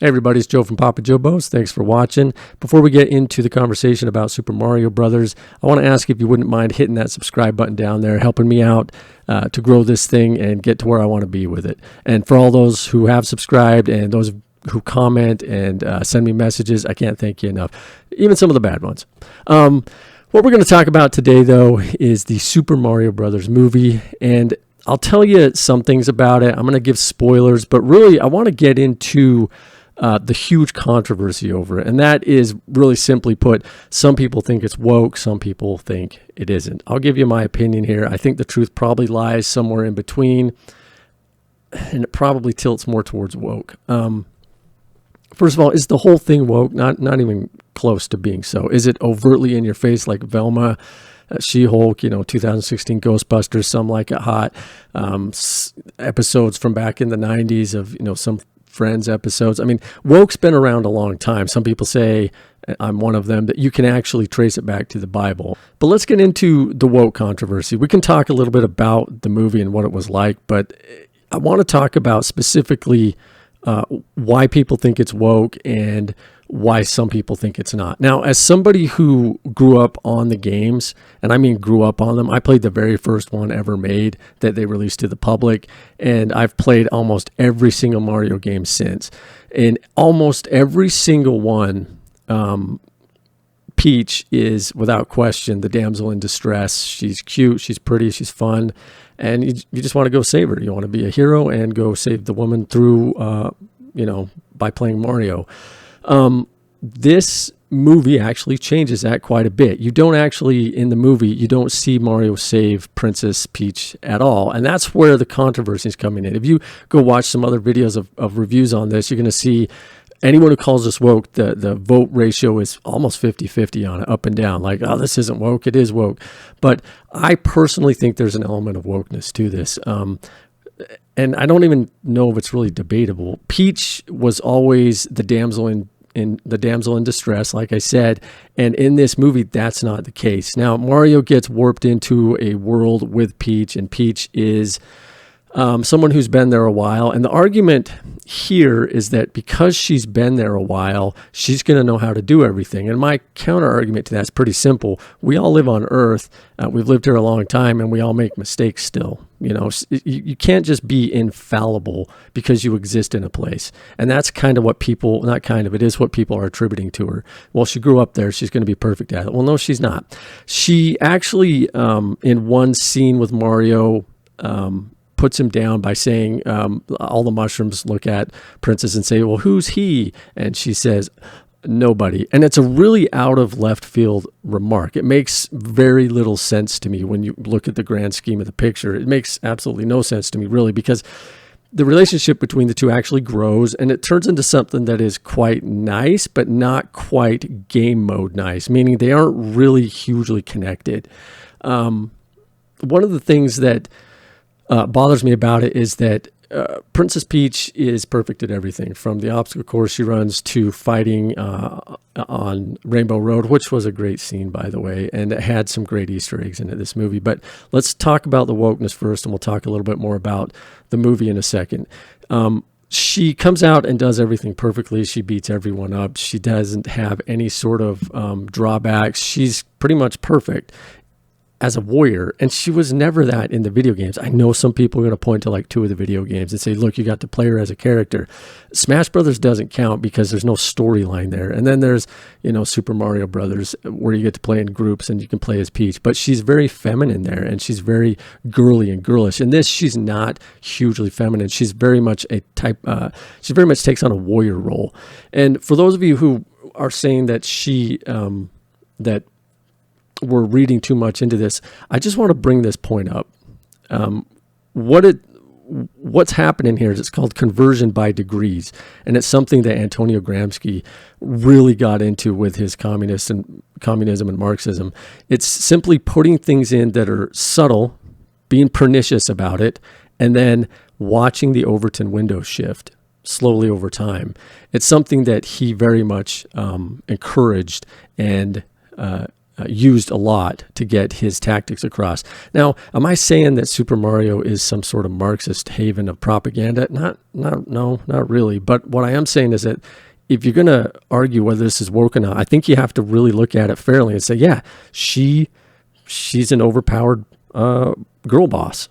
Hey everybody, it's Joe from Papa Jobo's. Thanks for watching. Before we get into the conversation about Super Mario Brothers, I want to ask if you wouldn't mind hitting that subscribe button down there, helping me out to grow this thing and get to where I want to be with it. And for all those who have subscribed and those who comment and send me messages, I can't thank you enough, even some of the bad ones. What we're going to talk about today, though, is the Super Mario Brothers movie, and I'll tell you some things about it. I'm going to give spoilers, but really I want to get into the huge controversy over it. And that is, really simply put, some people think it's woke, some people think it isn't. I'll give you my opinion here. I think the truth probably lies somewhere in between, and it probably tilts more towards woke. First of all, is the whole thing woke? Not even close to being so. Is it overtly in your face like Velma, She-Hulk, 2016 Ghostbusters, Some Like It Hot, episodes from back in the 90s of, some Friends episodes? I mean, woke's been around a long time. Some people say, I'm one of them, that you can actually trace it back to the Bible. But let's get into the woke controversy. We can talk a little bit about the movie and what it was like, but I want to talk about specifically why people think it's woke and why some people think it's not. Now, as somebody who grew up on the games, and I mean grew up on them, I played the very first one ever made that they released to the public, and I've played almost every single Mario game since. In almost every single one, Peach is, without question, the damsel in distress. She's cute, she's pretty, she's fun, and you just want to go save her. You want to be a hero and go save the woman through, by playing Mario. This movie actually changes that quite a bit. You don't actually, in the movie, you don't see Mario save Princess Peach at all. And that's where the controversy is coming in. If you go watch some other videos of reviews on this, you're going to see anyone who calls this woke, the vote ratio is almost 50-50 on it, up and down. Like, oh, this isn't woke, it is woke. But I personally think there's an element of wokeness to this. And I don't even know if it's really debatable. Peach was always the damsel in distress, like I said, and in this movie, that's not the case. Now, Mario gets warped into a world with Peach, and Peach is someone who's been there a while. And the argument here is that because she's been there a while, she's going to know how to do everything. And my counter argument to that is pretty simple. We all live on Earth. We've lived here a long time, and we all make mistakes still. You can't just be infallible because you exist in a place. And that's kind of what people, not kind of, it is what people are attributing to her. Well, she grew up there, she's going to be perfect at it. Well, no, she's not. She actually, in one scene with Mario, puts him down by saying, all the mushrooms look at Princess and say, well, who's he? And she says, nobody. And it's a really out of left field remark. It makes very little sense to me when you look at the grand scheme of the picture. It makes absolutely no sense to me, really, because the relationship between the two actually grows, and it turns into something that is quite nice, but not quite game mode nice, meaning they aren't really hugely connected. One of the things that bothers me about it is that Princess Peach is perfect at everything, from the obstacle course she runs to fighting on Rainbow Road, which was a great scene, by the way, and it had some great Easter eggs in it, this movie. But let's talk about the wokeness first, and we'll talk a little bit more about the movie in a second. She comes out and does everything perfectly. She beats everyone up. She doesn't have any sort of drawbacks. She's pretty much perfect as a warrior, and she was never that in the video games. I know some people are going to point to like two of the video games and say, look, you got to play her as a character. Smash Brothers doesn't count because there's no storyline there. And then there's, Super Mario Brothers, where you get to play in groups and you can play as Peach, but she's very feminine there, and she's very girly and girlish. In this, she's not hugely feminine. She's very much she very much takes on a warrior role. And for those of you who are saying that that we're reading too much into this, I just want to bring this point up. What's happening here is it's called conversion by degrees, and it's something that Antonio Gramsci really got into with his communism and Marxism. It's simply putting things in that are subtle, being pernicious about it, and then watching the Overton window shift slowly over time. It's something that he very much encouraged and used a lot to get his tactics across. Now, am I saying that Super Mario is some sort of Marxist haven of propaganda? No, not really. But what I am saying is that if you're going to argue whether this is woke or not, I think you have to really look at it fairly and say, yeah, she's an overpowered girl boss.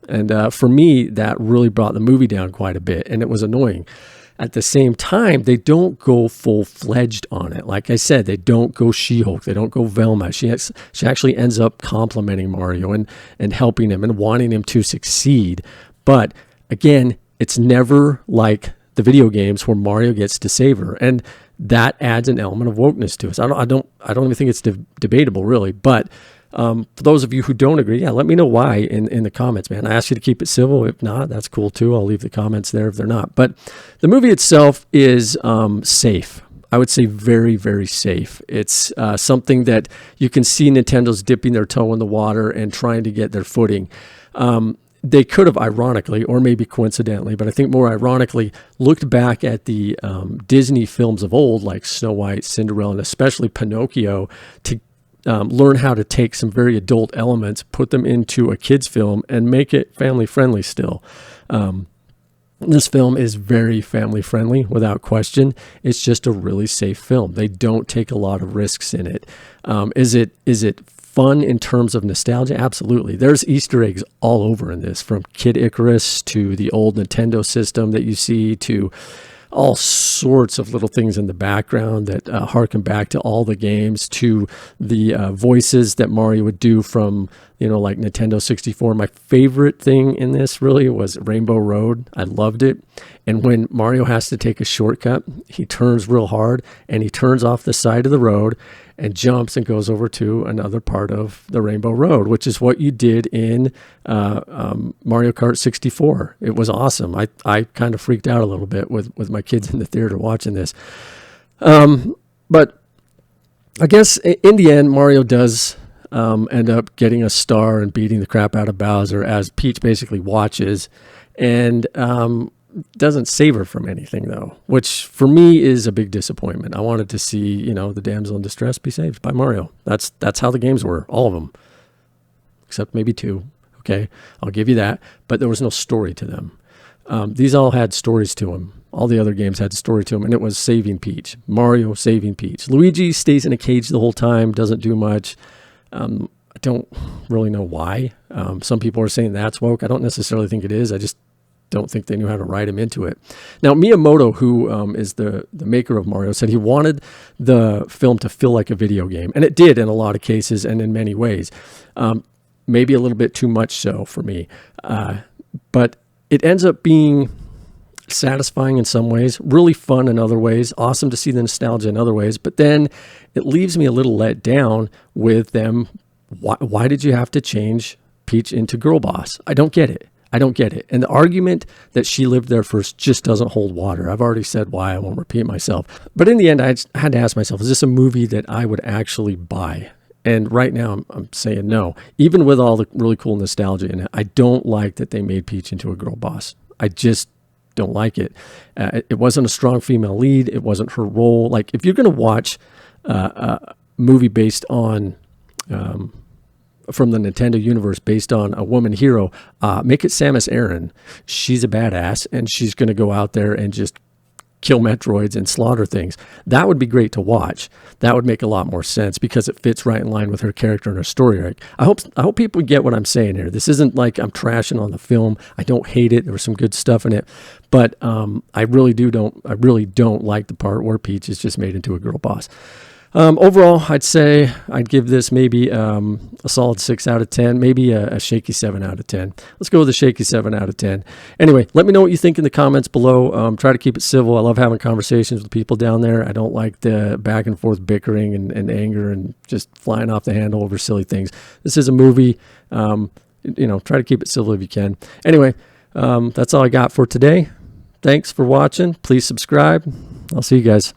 And for me, that really brought the movie down quite a bit, and it was annoying. At the same time, they don't go full-fledged on it. Like I said, they don't go She-Hulk. They don't go Velma. She actually ends up complimenting Mario and helping him and wanting him to succeed. But again, it's never like the video games where Mario gets to save her, and that adds an element of wokeness to us. I don't even think it's debatable, really. But for those of you who don't agree, yeah, let me know why in the comments, man. I ask you to keep it civil. If not, that's cool too. I'll leave the comments there if they're not. But the movie itself is safe. I would say very, very safe. It's something that you can see Nintendo's dipping their toe in the water and trying to get their footing. They could have ironically, or maybe coincidentally, but I think more ironically, looked back at the Disney films of old, like Snow White, Cinderella, and especially Pinocchio, to learn how to take some very adult elements, put them into a kid's film, and make it family-friendly still. This film is very family-friendly, without question. It's just a really safe film. They don't take a lot of risks in it. Is it fun in terms of nostalgia? Absolutely. There's Easter eggs all over in this, from Kid Icarus to the old Nintendo system that you see, to all sorts of little things in the background that harken back to all the games, to the voices that Mario would do from, like Nintendo 64. My favorite thing in this really was Rainbow Road. I loved it. And when Mario has to take a shortcut, he turns real hard and he turns off the side of the road and jumps and goes over to another part of the Rainbow Road, which is what you did in Mario Kart 64. It was awesome. I kind of freaked out a little bit with my kids in the theater watching this. But I guess in the end, Mario does end up getting a star and beating the crap out of Bowser, as Peach basically watches, and doesn't save her from anything, though, which for me is a big disappointment. I wanted to see, the damsel in distress be saved by Mario. That's how the games were, all of them, except maybe 2. Okay, I'll give you that. But there was no story to them. These all had stories to them. All the other games had a story to them, and it was saving Peach. Mario saving Peach. Luigi stays in a cage the whole time, doesn't do much. I don't really know why. Some people are saying that's woke. I don't necessarily think it is. I just don't think they knew how to write him into it. Now, Miyamoto, who is the maker of Mario, said he wanted the film to feel like a video game. And it did in a lot of cases and in many ways. Maybe a little bit too much so for me. But it ends up being satisfying in some ways, really fun in other ways, awesome to see the nostalgia in other ways. But then it leaves me a little let down with them. Why did you have to change Peach into girl boss? I don't get it. And the argument that she lived there first just doesn't hold water. I've already said why. I won't repeat myself. But in the end, I had to ask myself, is this a movie that I would actually buy? And right now, I'm saying no. Even with all the really cool nostalgia in it, I don't like that they made Peach into a girl boss. I just don't like it. It wasn't a strong female lead. It wasn't her role. Like, if you're going to watch a movie based on... from the Nintendo universe based on a woman hero, make it Samus Aran. She's a badass, and she's going to go out there and just kill Metroids and slaughter things. That would be great to watch. That would make a lot more sense because it fits right in line with her character and her story arc. I hope people get what I'm saying here. This isn't like I'm trashing on the film. I don't hate it. There was some good stuff in it, but I really don't like the part where Peach is just made into a girl boss. Overall, I'd say I'd give this maybe a solid 6 out of 10, maybe a shaky 7 out of 10. Let's go with a shaky 7 out of 10. Anyway, let me know what you think in the comments below. Try to keep it civil. I love having conversations with people down there. I don't like the back and forth bickering and anger and just flying off the handle over silly things. This is a movie. Try to keep it civil if you can. Anyway, that's all I got for today. Thanks for watching. Please subscribe. I'll see you guys.